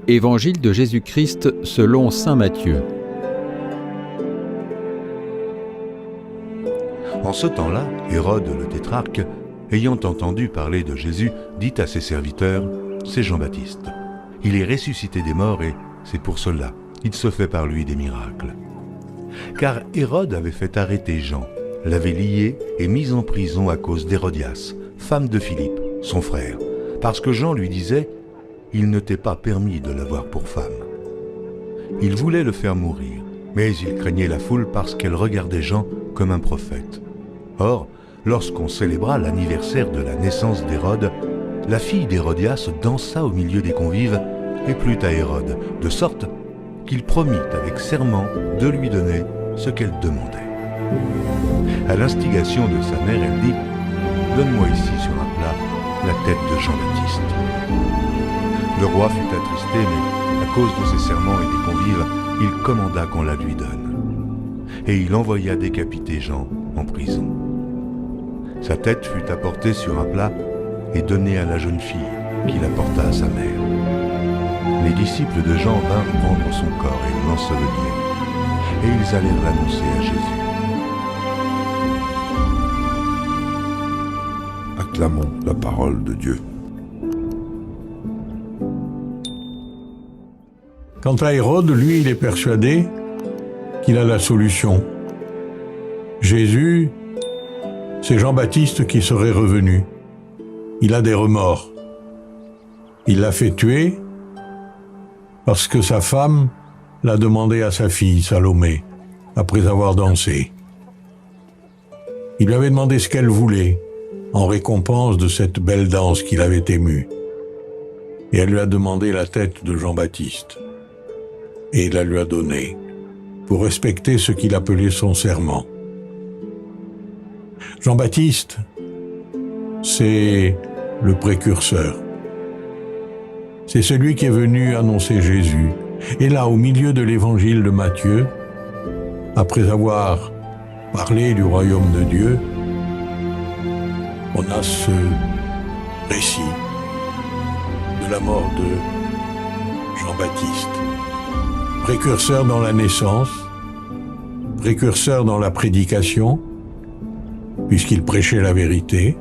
Évangile de Jésus-Christ selon saint Matthieu. En ce temps-là, Hérode le tétrarque, ayant entendu parler de Jésus, dit à ses serviteurs, « C'est Jean-Baptiste. Il est ressuscité des morts et c'est pour cela, il se fait par lui des miracles. » Car Hérode avait fait arrêter Jean, l'avait lié et mis en prison à cause d'Hérodias, femme de Philippe, son frère, parce que Jean lui disait « Il ne t'est pas permis de l'avoir pour femme. » Il voulait le faire mourir, mais il craignait la foule parce qu'elle regardait Jean comme un prophète. Or, lorsqu'on célébra l'anniversaire de la naissance d'Hérode, la fille d'Hérodias dansa au milieu des convives et plut à Hérode, de sorte qu'il promit avec serment de lui donner ce qu'elle demandait. À l'instigation de sa mère, elle dit « Donne-moi ici sur un plat la tête de Jean-Baptiste. » Le roi fut attristé, mais à cause de ses serments et des convives, il commanda qu'on la lui donne. Et il envoya décapiter Jean en prison. Sa tête fut apportée sur un plat et donnée à la jeune fille, qui l'apporta à sa mère. Les disciples de Jean vinrent prendre son corps et l'ensevelirent, et ils allèrent l'annoncer à Jésus. Acclamons la parole de Dieu. Quant à Hérode, lui, il est persuadé qu'il a la solution. Jésus, c'est Jean-Baptiste qui serait revenu. Il a des remords. Il l'a fait tuer parce que sa femme l'a demandé à sa fille, Salomé, après avoir dansé. Il lui avait demandé ce qu'elle voulait, en récompense de cette belle danse qu'il avait émue. Et elle lui a demandé la tête de Jean-Baptiste. Et il la lui a donnée, pour respecter ce qu'il appelait son serment. Jean-Baptiste, c'est le précurseur. C'est celui qui est venu annoncer Jésus. Et là, au milieu de l'évangile de Matthieu, après avoir parlé du royaume de Dieu, on a ce récit de la mort de Jean-Baptiste. Précurseur dans la naissance, précurseur dans la prédication, puisqu'il prêchait la vérité,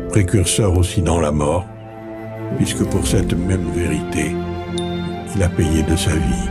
précurseur aussi dans la mort, puisque pour cette même vérité, il a payé de sa vie.